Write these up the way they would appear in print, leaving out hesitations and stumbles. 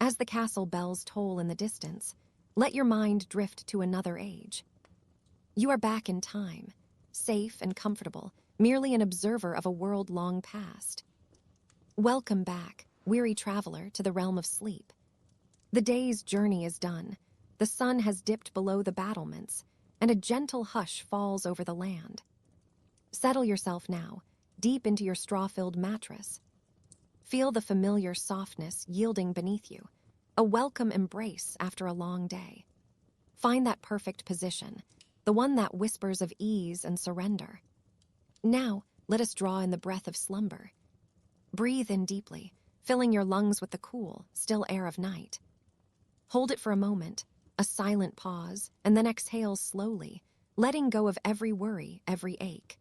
As the castle bells toll in the distance, let your mind drift to another age. You are back in time, safe and comfortable, merely an observer of a world long past. Welcome back, weary traveler, to the realm of sleep. The day's journey is done. The sun has dipped below the battlements, and a gentle hush falls over the land. Settle yourself now, deep into your straw-filled mattress. Feel the familiar softness yielding beneath you, a welcome embrace after a long day. Find that perfect position, the one that whispers of ease and surrender. Now, let us draw in the breath of slumber. Breathe in deeply, filling your lungs with the cool, still air of night. Hold it for a moment, a silent pause, and then exhale slowly, letting go of every worry, every ache.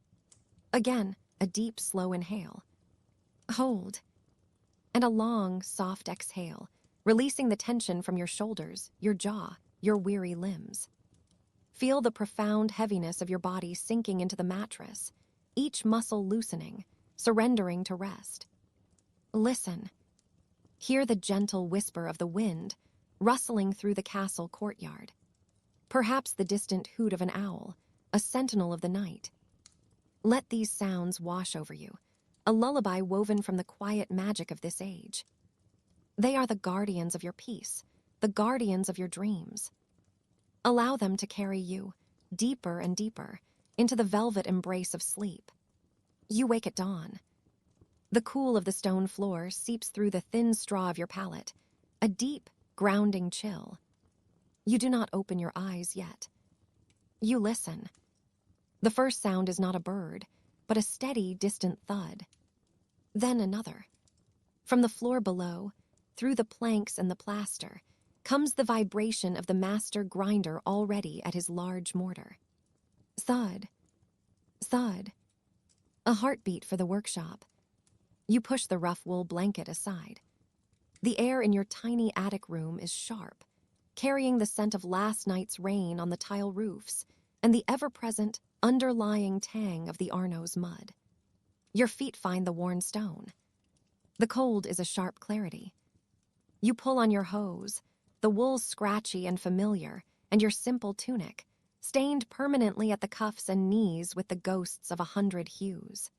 Again, a deep, slow inhale. Hold. And a long, soft exhale, releasing the tension from your shoulders, your jaw, your weary limbs. Feel the profound heaviness of your body sinking into the mattress, each muscle loosening, surrendering to rest. Listen. Hear the gentle whisper of the wind rustling through the castle courtyard. Perhaps the distant hoot of an owl, a sentinel of the night. Let these sounds wash over you, a lullaby woven from the quiet magic of this age. They are the guardians of your peace, the guardians of your dreams. Allow them to carry you, deeper and deeper, into the velvet embrace of sleep. You wake at dawn. The cool of the stone floor seeps through the thin straw of your palate, a deep, grounding chill. You do not open your eyes yet. You listen. The first sound is not a bird, but a steady, distant thud. Then another. From the floor below, through the planks and the plaster, comes the vibration of the master grinder already at his large mortar. Thud. Thud. A heartbeat for the workshop. You push the rough wool blanket aside. The air in your tiny attic room is sharp, carrying the scent of last night's rain on the tile roofs and the ever-present, underlying tang of the Arno's mud. Your feet find the worn stone. The cold is a sharp clarity. You pull on your hose, the wool scratchy and familiar, and your simple tunic, stained permanently at the cuffs and knees with the ghosts of 100 hues.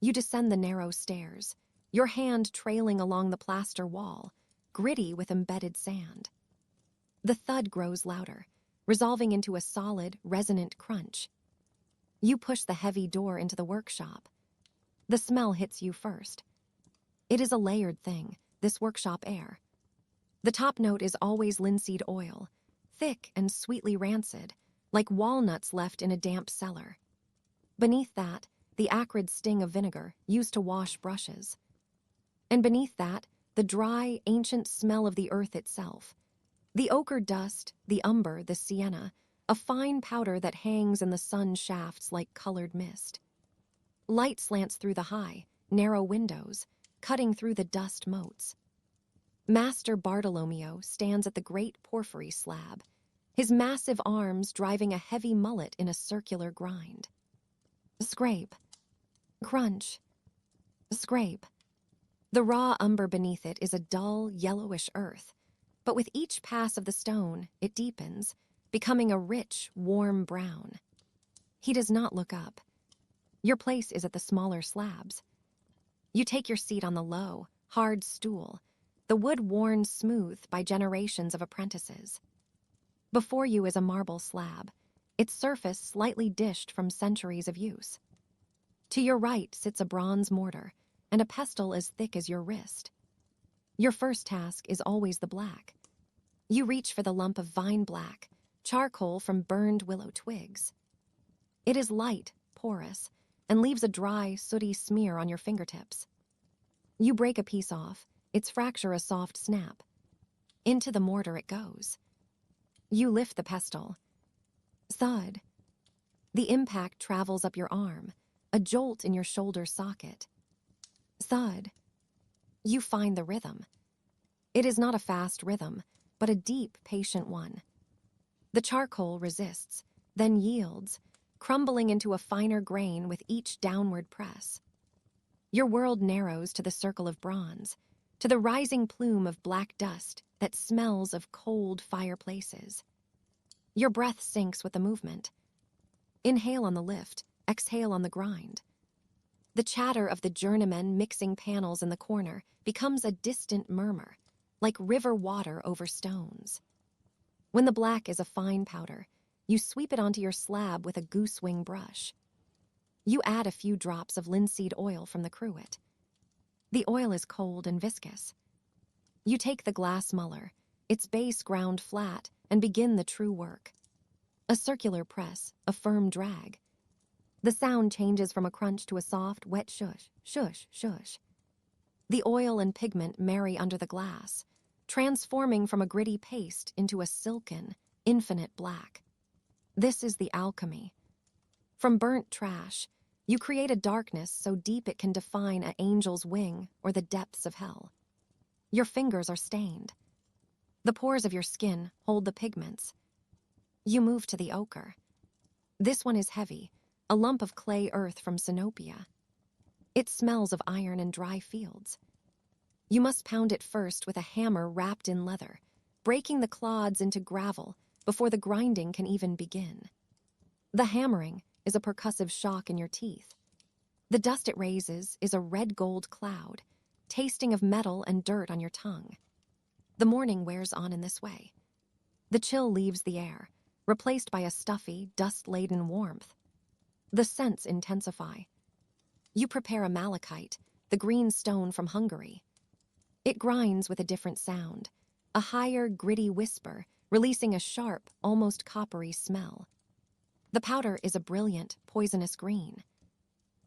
You descend the narrow stairs, your hand trailing along the plaster wall, gritty with embedded sand. The thud grows louder, resolving into a solid, resonant crunch. You push the heavy door into the workshop. The smell hits you first. It is a layered thing, this workshop air. The top note is always linseed oil, thick and sweetly rancid, like walnuts left in a damp cellar. Beneath that, the acrid sting of vinegar used to wash brushes. And beneath that, the dry, ancient smell of the earth itself. The ochre dust, the umber, the sienna, a fine powder that hangs in the sun shafts like colored mist. Light slants through the high, narrow windows, cutting through the dust motes. Master Bartolomeo stands at the great porphyry slab, his massive arms driving a heavy mullet in a circular grind. Scrape. Crunch. Scrape. The raw umber beneath it is a dull, yellowish earth, but with each pass of the stone, it deepens, becoming a rich, warm brown. He does not look up. Your place is at the smaller slabs. You take your seat on the low, hard stool, the wood worn smooth by generations of apprentices. Before you is a marble slab, its surface slightly dished from centuries of use. To your right sits a bronze mortar, and a pestle as thick as your wrist. Your first task is always the black. You reach for the lump of vine black, charcoal from burned willow twigs. It is light, porous, and leaves a dry, sooty smear on your fingertips. You break a piece off, its fracture a soft snap. Into the mortar it goes. You lift the pestle. Thud. The impact travels up your arm, a jolt in your shoulder socket. Thud. You find the rhythm. It is not a fast rhythm, but a deep, patient one. The charcoal resists, then yields, crumbling into a finer grain with each downward press. Your world narrows to the circle of bronze, to the rising plume of black dust that smells of cold fireplaces. Your breath syncs with the movement. Inhale on the lift, exhale on the grind. The chatter of the journeymen mixing panels in the corner becomes a distant murmur, like river water over stones. When the black is a fine powder, you sweep it onto your slab with a goosewing brush. You add a few drops of linseed oil from the cruet. The oil is cold and viscous. You take the glass muller, its base ground flat, and begin the true work. A circular press, a firm drag. The sound changes from a crunch to a soft, wet shush, shush, shush. The oil and pigment marry under the glass, transforming from a gritty paste into a silken, infinite black. This is the alchemy. From burnt trash, you create a darkness so deep it can define an angel's wing or the depths of hell. Your fingers are stained. The pores of your skin hold the pigments. You move to the ochre. This one is heavy, a lump of clay earth from Sinopia. It smells of iron and dry fields. You must pound it first with a hammer wrapped in leather, breaking the clods into gravel before the grinding can even begin. The hammering is a percussive shock in your teeth. The dust it raises is a red-gold cloud, tasting of metal and dirt on your tongue. The morning wears on in this way. The chill leaves the air, replaced by a stuffy, dust-laden warmth. The scents intensify. You prepare a malachite, the green stone from Hungary. It grinds with a different sound, a higher, gritty whisper, releasing a sharp, almost coppery smell. The powder is a brilliant, poisonous green.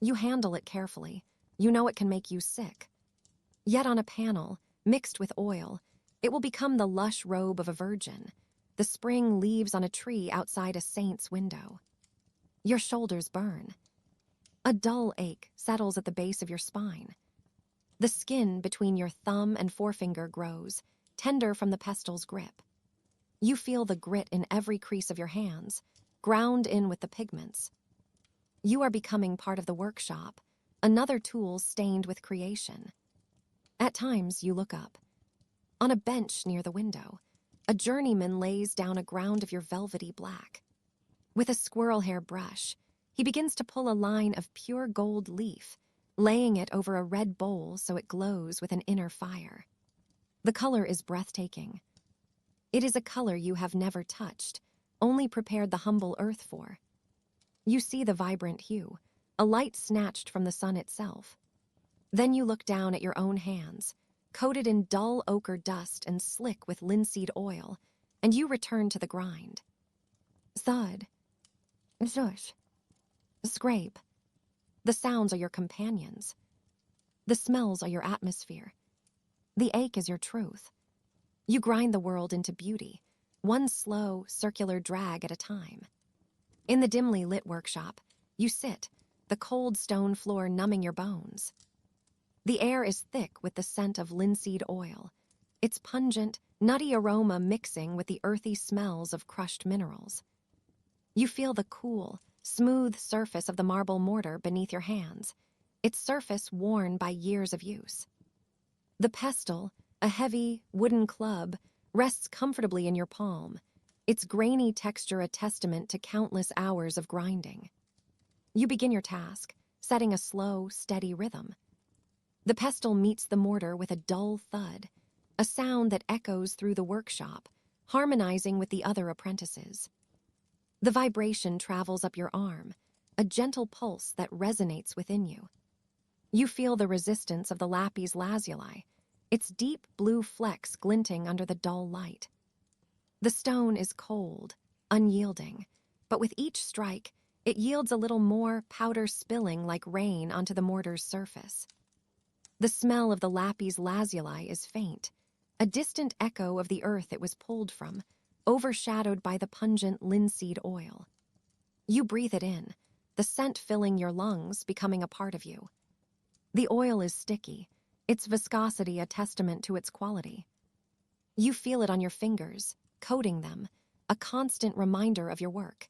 You handle it carefully. You know it can make you sick. Yet on a panel, mixed with oil, it will become the lush robe of a virgin, the spring leaves on a tree outside a saint's window. Your shoulders burn. A dull ache settles at the base of your spine. The skin between your thumb and forefinger grows, tender from the pestle's grip. You feel the grit in every crease of your hands, ground in with the pigments. You are becoming part of the workshop, another tool stained with creation. At times, you look up. On a bench near the window, a journeyman lays down a ground of your velvety black. With a squirrel hair brush, he begins to pull a line of pure gold leaf, laying it over a red bowl so it glows with an inner fire. The color is breathtaking. It is a color you have never touched, only prepared the humble earth for. You see the vibrant hue, a light snatched from the sun itself. Then you look down at your own hands, coated in dull ochre dust and slick with linseed oil, and you return to the grind. Thud. Shush. Scrape. The sounds are your companions. The smells are your atmosphere. The ache is your truth. You grind the world into beauty, one slow, circular drag at a time. In the dimly lit workshop, you sit, the cold stone floor numbing your bones. The air is thick with the scent of linseed oil, its pungent, nutty aroma mixing with the earthy smells of crushed minerals. You feel the cool, smooth surface of the marble mortar beneath your hands, its surface worn by years of use. The pestle, a heavy, wooden club, rests comfortably in your palm, its grainy texture a testament to countless hours of grinding. You begin your task, setting a slow, steady rhythm. The pestle meets the mortar with a dull thud, a sound that echoes through the workshop, harmonizing with the other apprentices. The vibration travels up your arm, a gentle pulse that resonates within you. You feel the resistance of the lapis lazuli, its deep blue flecks glinting under the dull light. The stone is cold, unyielding, but with each strike, it yields a little more, powder spilling like rain onto the mortar's surface. The smell of the lapis lazuli is faint, a distant echo of the earth it was pulled from, overshadowed by the pungent linseed oil. You breathe it in, the scent filling your lungs, becoming a part of you. The oil is sticky, its viscosity a testament to its quality. You feel it on your fingers, coating them, a constant reminder of your work.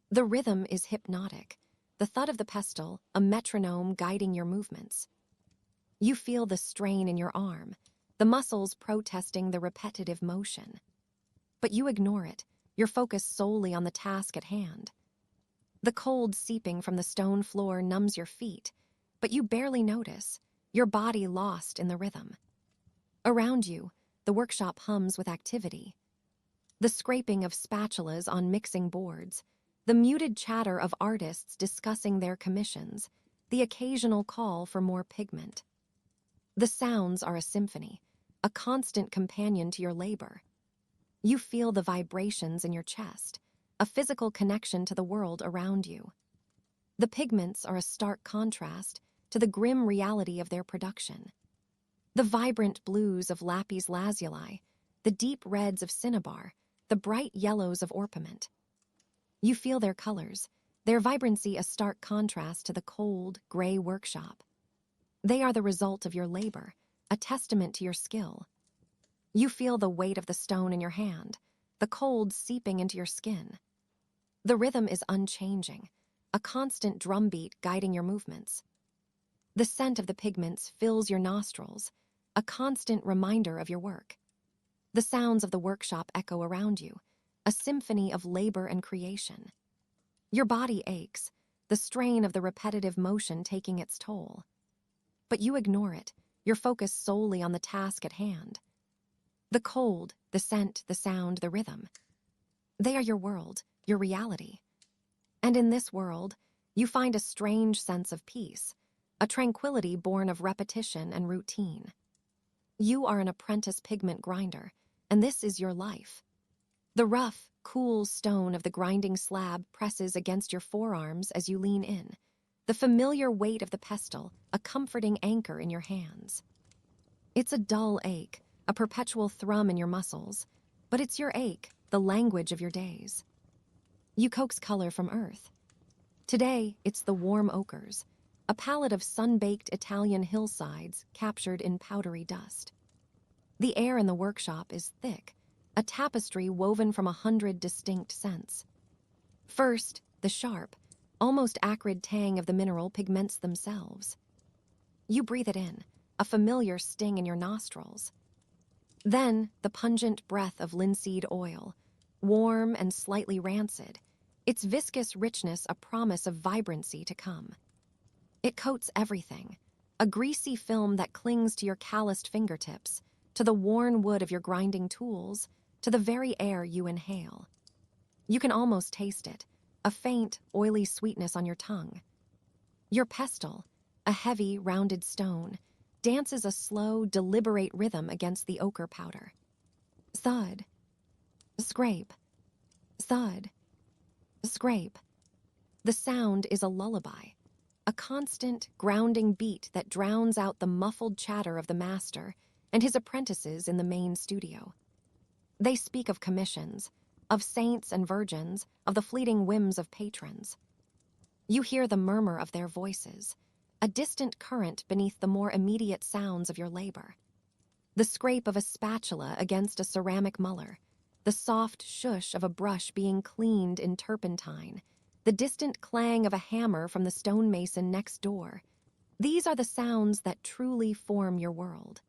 The rhythm is hypnotic, the thud of the pestle, a metronome guiding your movements. You feel the strain in your arm, the muscles protesting the repetitive motion. But you ignore it, your focus solely on the task at hand. The cold seeping from the stone floor numbs your feet, but you barely notice, your body lost in the rhythm. Around you, the workshop hums with activity. The scraping of spatulas on mixing boards, the muted chatter of artists discussing their commissions, the occasional call for more pigment. The sounds are a symphony, a constant companion to your labor. You feel the vibrations in your chest, a physical connection to the world around you. The pigments are a stark contrast to the grim reality of their production. The vibrant blues of lapis lazuli, the deep reds of cinnabar, the bright yellows of orpiment. You feel their colors, their vibrancy a stark contrast to the cold, gray workshop. They are the result of your labor, a testament to your skill. You feel the weight of the stone in your hand, the cold seeping into your skin. The rhythm is unchanging, a constant drumbeat guiding your movements. The scent of the pigments fills your nostrils, a constant reminder of your work. The sounds of the workshop echo around you, a symphony of labor and creation. Your body aches, the strain of the repetitive motion taking its toll. But you ignore it, your focus solely on the task at hand. The cold, the scent, the sound, the rhythm. They are your world, your reality. And in this world, you find a strange sense of peace, a tranquility born of repetition and routine. You are an apprentice pigment grinder, and this is your life. The rough, cool stone of the grinding slab presses against your forearms as you lean in, the familiar weight of the pestle, a comforting anchor in your hands. It's a dull ache, a perpetual thrum in your muscles, but it's your ache, the language of your days. You coax color from earth. Today, it's the warm ochres, a palette of sun-baked Italian hillsides captured in powdery dust. The air in the workshop is thick, a tapestry woven from 100 distinct scents. First, the sharp, almost acrid tang of the mineral pigments themselves. You breathe it in, a familiar sting in your nostrils. Then, the pungent breath of linseed oil, warm and slightly rancid, its viscous richness a promise of vibrancy to come. It coats everything, a greasy film that clings to your calloused fingertips, to the worn wood of your grinding tools, to the very air you inhale. You can almost taste it, a faint, oily sweetness on your tongue. Your pestle, a heavy, rounded stone, dances a slow, deliberate rhythm against the ochre powder. Thud. Scrape. Thud. Scrape. The sound is a lullaby, a constant, grounding beat that drowns out the muffled chatter of the master and his apprentices in the main studio. They speak of commissions, of saints and virgins, of the fleeting whims of patrons. You hear the murmur of their voices, a distant current beneath the more immediate sounds of your labor. The scrape of a spatula against a ceramic muller, the soft shush of a brush being cleaned in turpentine, the distant clang of a hammer from the stonemason next door. These are the sounds that truly form your world.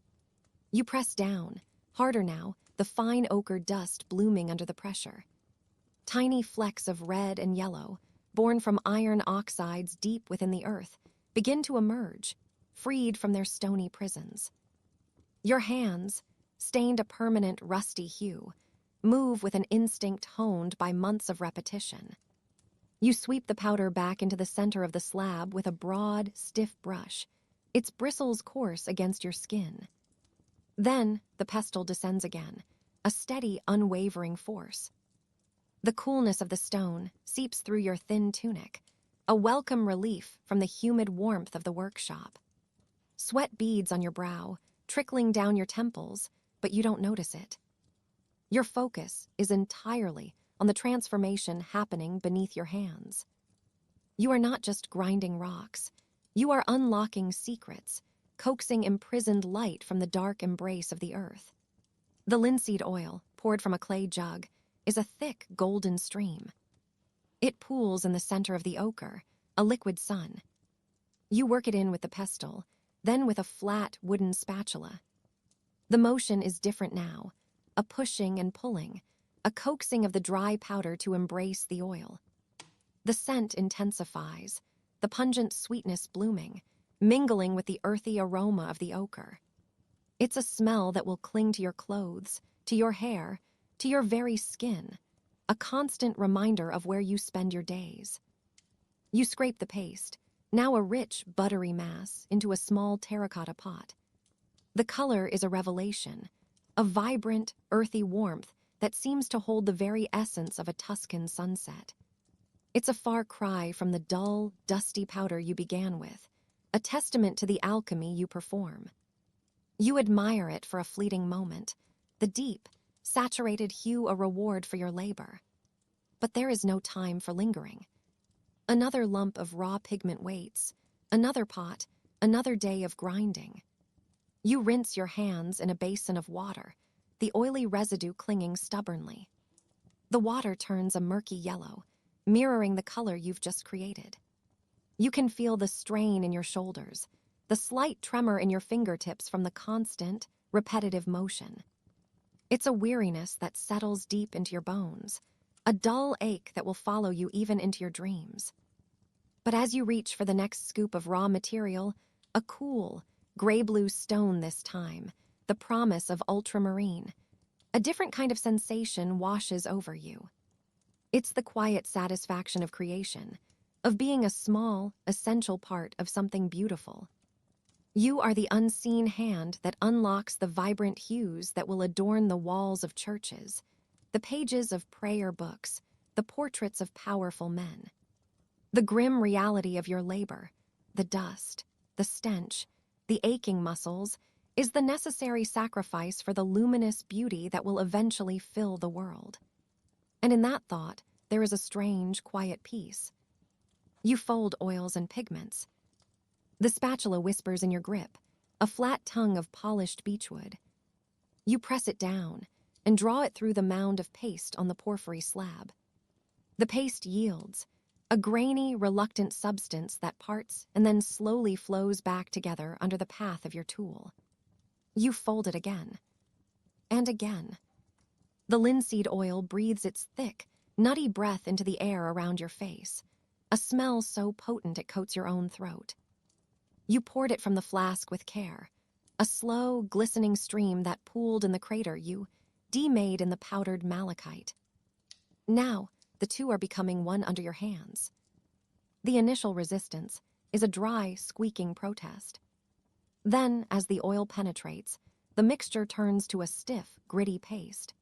You press down, harder now, the fine ochre dust blooming under the pressure. Tiny flecks of red and yellow, born from iron oxides deep within the earth, begin to emerge, freed from their stony prisons. Your hands, stained a permanent rusty hue, move with an instinct honed by months of repetition. You sweep the powder back into the center of the slab with a broad, stiff brush, its bristles coarse against your skin. Then the pestle descends again, a steady, unwavering force. The coolness of the stone seeps through your thin tunic, a welcome relief from the humid warmth of the workshop. Sweat beads on your brow, trickling down your temples, but you don't notice it. Your focus is entirely on the transformation happening beneath your hands. You are not just grinding rocks. You are unlocking secrets, coaxing imprisoned light from the dark embrace of the earth. The linseed oil, poured from a clay jug, is a thick golden stream. It pools in the center of the ochre, a liquid sun. You work it in with the pestle, then with a flat wooden spatula. The motion is different now, a pushing and pulling, a coaxing of the dry powder to embrace the oil. The scent intensifies, the pungent sweetness blooming, mingling with the earthy aroma of the ochre. It's a smell that will cling to your clothes, to your hair, to your very skin, a constant reminder of where you spend your days. You scrape the paste, now a rich, buttery mass, into a small terracotta pot. The color is a revelation, a vibrant, earthy warmth that seems to hold the very essence of a Tuscan sunset. It's a far cry from the dull, dusty powder you began with, a testament to the alchemy you perform. You admire it for a fleeting moment, the deep, saturated hue a reward for your labor. But there is no time for lingering. Another lump of raw pigment waits, another pot, another day of grinding. You rinse your hands in a basin of water, the oily residue clinging stubbornly. The water turns a murky yellow, mirroring the color you've just created. You can feel the strain in your shoulders, the slight tremor in your fingertips from the constant, repetitive motion. It's a weariness that settles deep into your bones, a dull ache that will follow you even into your dreams. But as you reach for the next scoop of raw material, a cool, gray-blue stone this time, the promise of ultramarine, a different kind of sensation washes over you. It's the quiet satisfaction of creation, of being a small, essential part of something beautiful. You are the unseen hand that unlocks the vibrant hues that will adorn the walls of churches, the pages of prayer books, the portraits of powerful men. The grim reality of your labor, the dust, the stench, the aching muscles, is the necessary sacrifice for the luminous beauty that will eventually fill the world. And in that thought, there is a strange, quiet peace. You fold oils and pigments. The spatula whispers in your grip, a flat tongue of polished beechwood. You press it down and draw it through the mound of paste on the porphyry slab. The paste yields, a grainy, reluctant substance that parts and then slowly flows back together under the path of your tool. You fold it again, and again. The linseed oil breathes its thick, nutty breath into the air around your face, a smell so potent it coats your own throat. You poured it from the flask with care, a slow, glistening stream that pooled in the crater you demade in the powdered malachite. Now, the two are becoming one under your hands. The initial resistance is a dry, squeaking protest. Then, as the oil penetrates, the mixture turns to a stiff, gritty paste.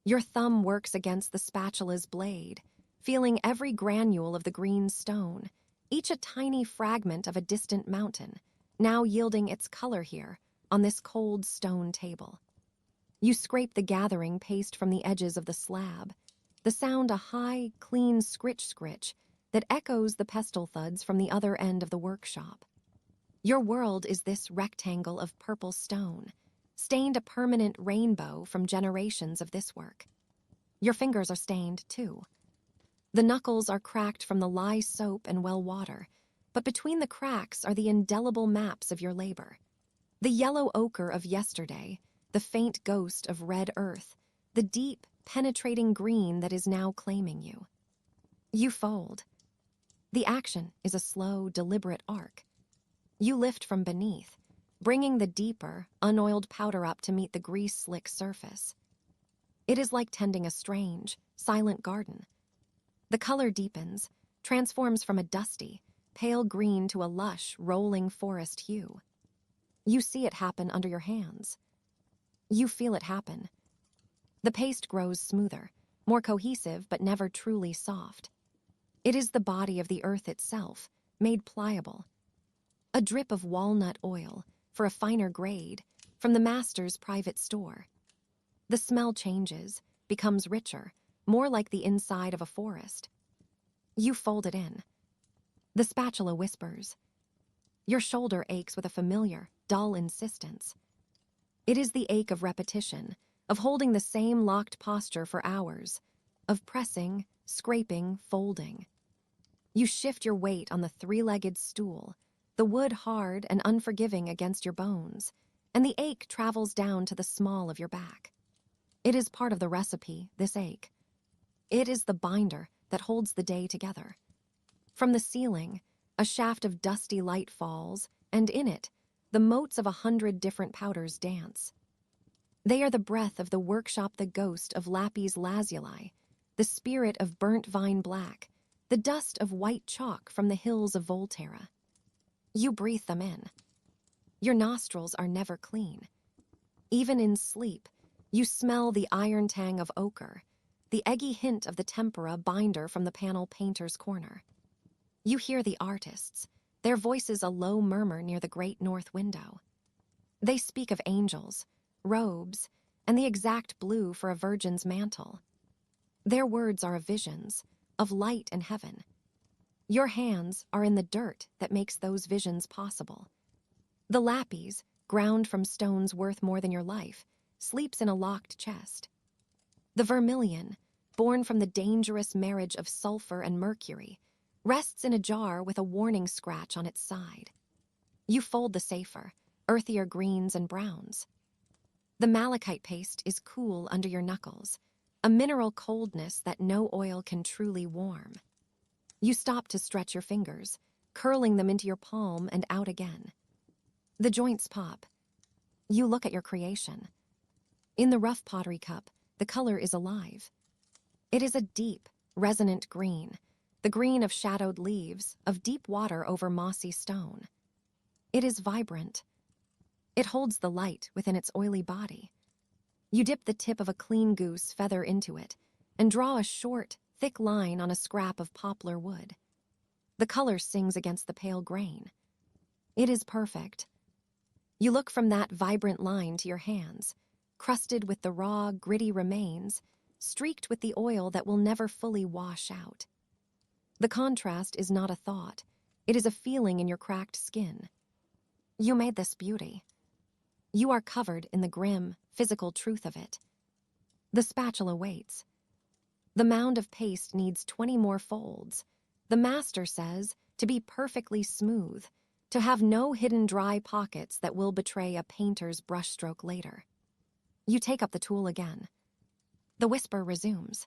Your thumb works against the spatula's blade, feeling every granule of the green stone, each a tiny fragment of a distant mountain, now yielding its color here on this cold stone table. You scrape the gathering paste from the edges of the slab, the sound a high, clean scritch-scritch that echoes the pestle thuds from the other end of the workshop. Your world is this rectangle of purple stone, stained a permanent rainbow from generations of this work. Your fingers are stained, too. The knuckles are cracked from the lye soap and well water, but between the cracks are the indelible maps of your labor. The yellow ochre of yesterday, the faint ghost of red earth, the deep, penetrating green that is now claiming you. You fold. The action is a slow, deliberate arc. You lift from beneath, bringing the deeper, unoiled powder up to meet the grease-slick surface. It is like tending a strange, silent garden. The color deepens, transforms from a dusty, pale green to a lush, rolling forest hue. You see it happen under your hands. You feel it happen. The paste grows smoother, more cohesive but never truly soft. It is the body of the earth itself, made pliable. A drip of walnut oil, for a finer grade, from the master's private store. The smell changes, becomes richer, more like the inside of a forest. You fold it in. The spatula whispers. Your shoulder aches with a familiar, dull insistence. It is the ache of repetition, of holding the same locked posture for hours, of pressing, scraping, folding. You shift your weight on the three-legged stool, the wood hard and unforgiving against your bones, and the ache travels down to the small of your back. It is part of the recipe, this ache. It is the binder that holds the day together. From the ceiling, a shaft of dusty light falls, and in it, the motes of 100 different powders dance. They are the breath of the workshop, the ghost of lapis lazuli, the spirit of burnt vine black, the dust of white chalk from the hills of Volterra. You breathe them in. Your nostrils are never clean. Even in sleep, you smell the iron tang of ochre, the eggy hint of the tempera binder from the panel painter's corner. You hear the artists, their voices a low murmur near the great north window. They speak of angels, robes, and the exact blue for a virgin's mantle. Their words are of visions, of light and heaven. Your hands are in the dirt that makes those visions possible. The lapis, ground from stones worth more than your life, sleeps in a locked chest. The vermilion, born from the dangerous marriage of sulfur and mercury, rests in a jar with a warning scratch on its side. You fold the safer, earthier greens and browns. The malachite paste is cool under your knuckles, a mineral coldness that no oil can truly warm. You stop to stretch your fingers, curling them into your palm and out again. The joints pop. You look at your creation. In the rough pottery cup, the color is alive. It is a deep, resonant green, the green of shadowed leaves, of deep water over mossy stone. It is vibrant. It holds the light within its oily body. You dip the tip of a clean goose feather into it and draw a short, thick line on a scrap of poplar wood. The color sings against the pale grain. It is perfect. You look from that vibrant line to your hands, crusted with the raw, gritty remains, streaked with the oil that will never fully wash out. The contrast is not a thought. It is a feeling in your cracked skin. You made this beauty. You are covered in the grim, physical truth of it. The spatula waits. The mound of paste needs 20 more folds. The master says to be perfectly smooth, to have no hidden dry pockets that will betray a painter's brushstroke later. You take up the tool again. The whisper resumes.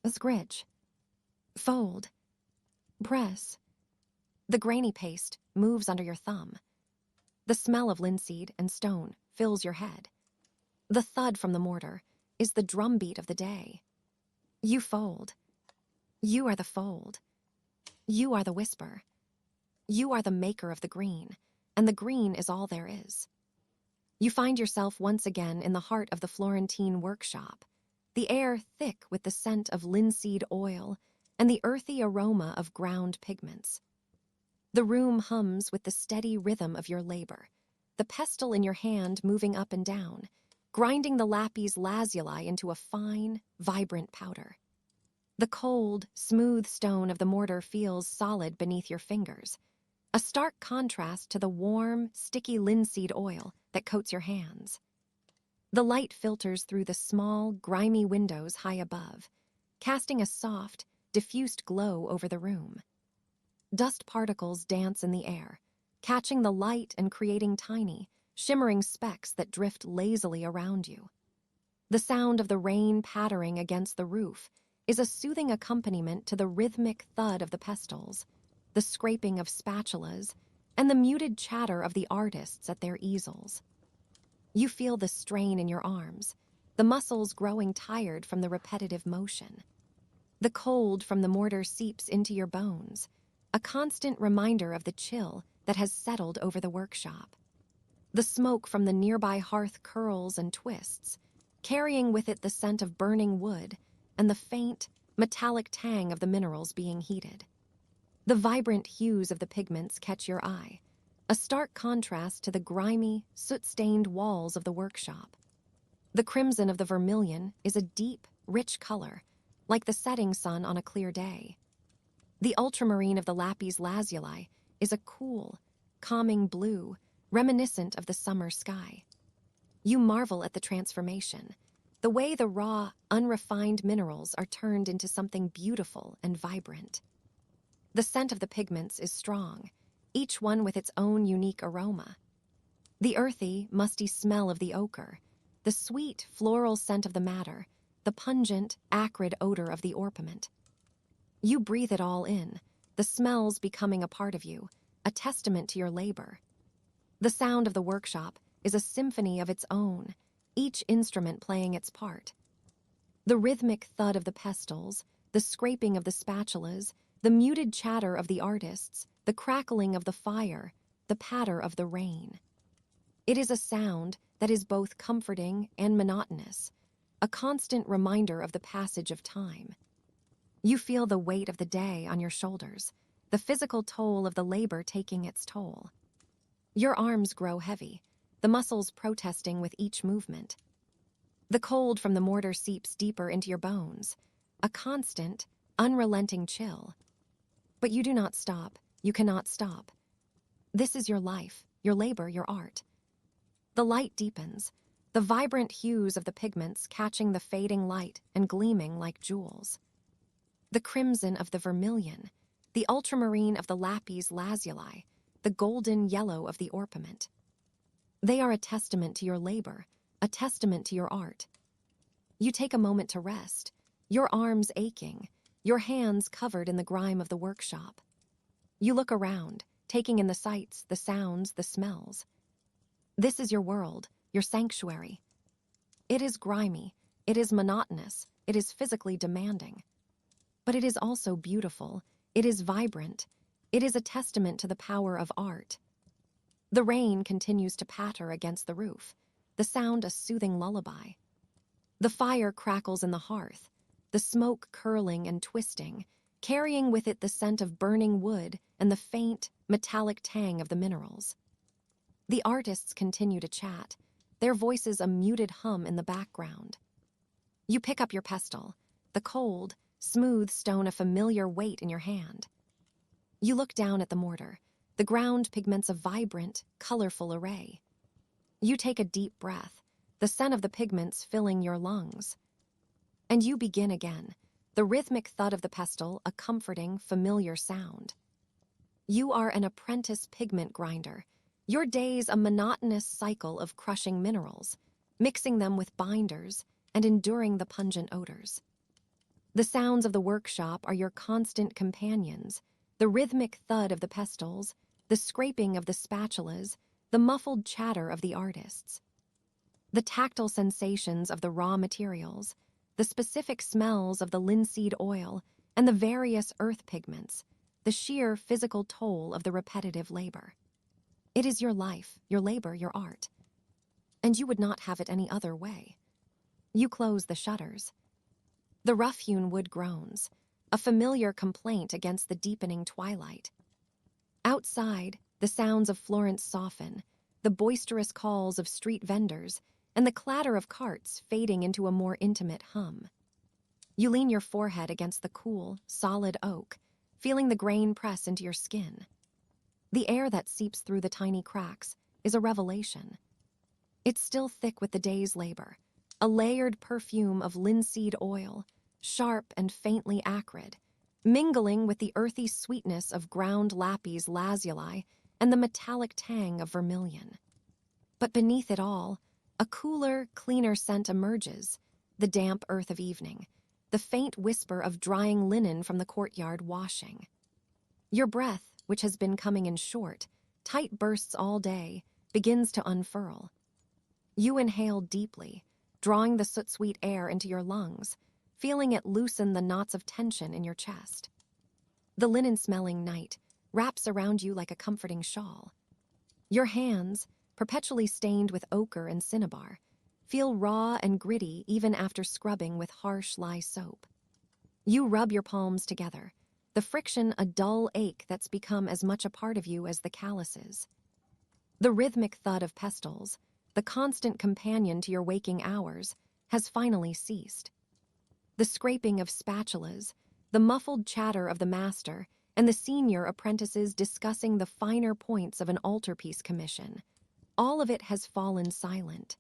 Scritch. Fold. Press. The grainy paste moves under your thumb. The smell of linseed and stone fills your head. The thud from the mortar is the drumbeat of the day. You fold. You are the fold. You are the whisper. You are the maker of the green, and the green is all there is. You find yourself once again in the heart of the Florentine workshop, the air thick with the scent of linseed oil and the earthy aroma of ground pigments. The room hums with the steady rhythm of your labor, the pestle in your hand moving up and down, grinding the lapis lazuli into a fine, vibrant powder. The cold, smooth stone of the mortar feels solid beneath your fingers, a stark contrast to the warm, sticky linseed oil that coats your hands. The light filters through the small, grimy windows high above, casting a soft, diffused glow over the room. Dust particles dance in the air, catching the light and creating tiny, shimmering specks that drift lazily around you. The sound of the rain pattering against the roof is a soothing accompaniment to the rhythmic thud of the pestles, the scraping of spatulas, and the muted chatter of the artists at their easels. You feel the strain in your arms, the muscles growing tired from the repetitive motion. The cold from the mortar seeps into your bones, a constant reminder of the chill that has settled over the workshop. The smoke from the nearby hearth curls and twists, carrying with it the scent of burning wood and the faint, metallic tang of the minerals being heated. The vibrant hues of the pigments catch your eye, a stark contrast to the grimy, soot-stained walls of the workshop. The crimson of the vermilion is a deep, rich color, like the setting sun on a clear day. The ultramarine of the lapis lazuli is a cool, calming blue, reminiscent of the summer sky. You marvel at the transformation, the way the raw, unrefined minerals are turned into something beautiful and vibrant. The scent of the pigments is strong, each one with its own unique aroma. The earthy, musty smell of the ochre, the sweet, floral scent of the madder, the pungent, acrid odor of the orpiment. You breathe it all in, the smells becoming a part of you, a testament to your labor. The sound of the workshop is a symphony of its own, each instrument playing its part. The rhythmic thud of the pestles, the scraping of the spatulas, the muted chatter of the artists, the crackling of the fire, the patter of the rain. It is a sound that is both comforting and monotonous, a constant reminder of the passage of time. You feel the weight of the day on your shoulders, the physical toll of the labor taking its toll. Your arms grow heavy, the muscles protesting with each movement. The cold from the mortar seeps deeper into your bones, a constant, unrelenting chill. But you do not stop, you cannot stop. This is your life, your labor, your art. The light deepens, the vibrant hues of the pigments catching the fading light and gleaming like jewels. The crimson of the vermilion, the ultramarine of the lapis lazuli, the golden yellow of the orpiment. They are a testament to your labor, a testament to your art. You take a moment to rest, your arms aching, your hands covered in the grime of the workshop. You look around, taking in the sights, the sounds, the smells. This is your world, your sanctuary. It is grimy, it is monotonous, it is physically demanding. But it is also beautiful, it is vibrant, it is a testament to the power of art. The rain continues to patter against the roof, the sound a soothing lullaby. The fire crackles in the hearth, the smoke curling and twisting, carrying with it the scent of burning wood and the faint, metallic tang of the minerals. The artists continue to chat, their voices a muted hum in the background. You pick up your pestle, the cold, smooth stone a familiar weight in your hand. You look down at the mortar, the ground pigments a vibrant, colorful array. You take a deep breath, the scent of the pigments filling your lungs. And you begin again, the rhythmic thud of the pestle a comforting, familiar sound. You are an apprentice pigment grinder, your days a monotonous cycle of crushing minerals, mixing them with binders and enduring the pungent odors. The sounds of the workshop are your constant companions, the rhythmic thud of the pestles, the scraping of the spatulas, the muffled chatter of the artists. The tactile sensations of the raw materials, the specific smells of the linseed oil, and the various earth pigments, the sheer physical toll of the repetitive labor. It is your life, your labor, your art. And you would not have it any other way. You close the shutters. The rough-hewn wood groans, a familiar complaint against the deepening twilight. Outside, the sounds of Florence soften, the boisterous calls of street vendors, and the clatter of carts fading into a more intimate hum. You lean your forehead against the cool, solid oak, feeling the grain press into your skin. The air that seeps through the tiny cracks is a revelation. It's still thick with the day's labor, a layered perfume of linseed oil, sharp and faintly acrid, mingling with the earthy sweetness of ground lapis lazuli and the metallic tang of vermilion. But beneath it all, a cooler, cleaner scent emerges, the damp earth of evening, the faint whisper of drying linen from the courtyard washing. Your breath, which has been coming in short, tight bursts all day, begins to unfurl. You inhale deeply, drawing the soot-sweet air into your lungs, feeling it loosen the knots of tension in your chest. The linen-smelling night wraps around you like a comforting shawl. Your hands, perpetually stained with ochre and cinnabar, feel raw and gritty even after scrubbing with harsh lye soap. You rub your palms together, the friction a dull ache that's become as much a part of you as the calluses. The rhythmic thud of pestles, the constant companion to your waking hours, has finally ceased. The scraping of spatulas, the muffled chatter of the master, and the senior apprentices discussing the finer points of an altarpiece commission, all of it has fallen silent.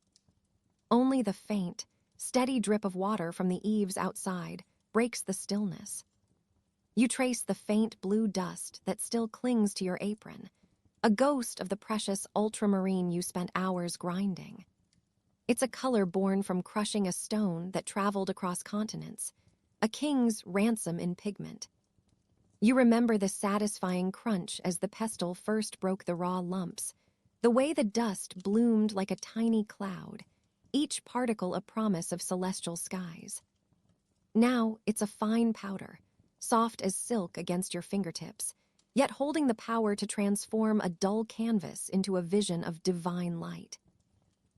Only the faint, steady drip of water from the eaves outside breaks the stillness. You trace the faint blue dust that still clings to your apron, a ghost of the precious ultramarine you spent hours grinding. It's a color born from crushing a stone that traveled across continents, a king's ransom in pigment. You remember the satisfying crunch as the pestle first broke the raw lumps, the way the dust bloomed like a tiny cloud, each particle a promise of celestial skies. Now it's a fine powder, soft as silk against your fingertips, yet holding the power to transform a dull canvas into a vision of divine light.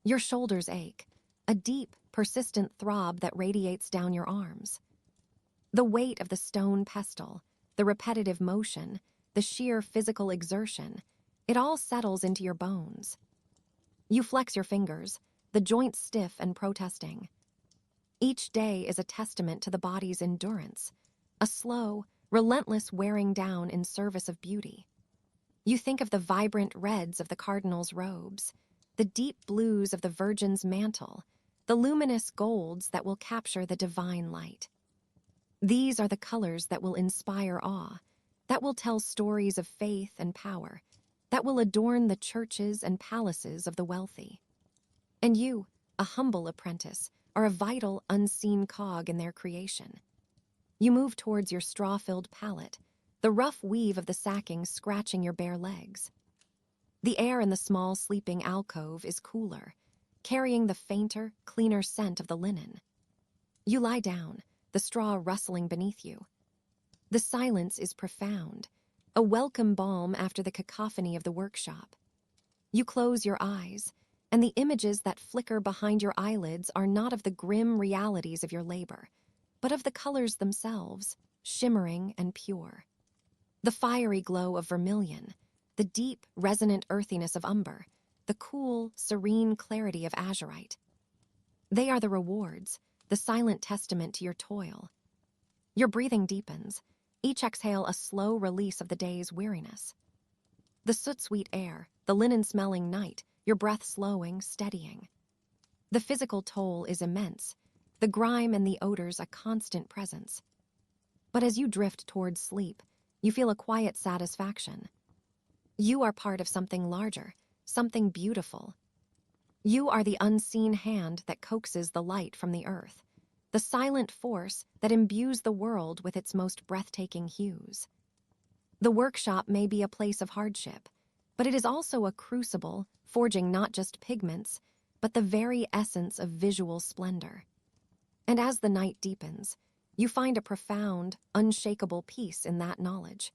Your shoulders ache, a deep, persistent throb that radiates down your arms. The weight of the stone pestle, the repetitive motion, the sheer physical exertion, it all settles into your bones. You flex your fingers, the joints stiff and protesting. Each day is a testament to the body's endurance, a slow, relentless wearing down in service of beauty. You think of the vibrant reds of the cardinal's robes, the deep blues of the virgin's mantle, the luminous golds that will capture the divine light. These are the colors that will inspire awe, that will tell stories of faith and power, that will adorn the churches and palaces of the wealthy. And you, a humble apprentice, are a vital, unseen cog in their creation. You move towards your straw-filled pallet, the rough weave of the sacking scratching your bare legs. The air in the small sleeping alcove is cooler, carrying the fainter, cleaner scent of the linen. You lie down, the straw rustling beneath you. The silence is profound, a welcome balm after the cacophony of the workshop. You close your eyes, and the images that flicker behind your eyelids are not of the grim realities of your labor, but of the colors themselves, shimmering and pure. The fiery glow of vermilion, the deep, resonant earthiness of umber, the cool, serene clarity of azurite. They are the rewards, the silent testament to your toil. Your breathing deepens, each exhale a slow release of the day's weariness. The soot-sweet air, the linen-smelling night, your breath slowing, steadying. The physical toll is immense, the grime and the odors a constant presence. But as you drift towards sleep, you feel a quiet satisfaction. You are part of something larger, something beautiful. You are the unseen hand that coaxes the light from the earth, the silent force that imbues the world with its most breathtaking hues. The workshop may be a place of hardship, but it is also a crucible, forging not just pigments, but the very essence of visual splendor. And as the night deepens, you find a profound, unshakable peace in that knowledge.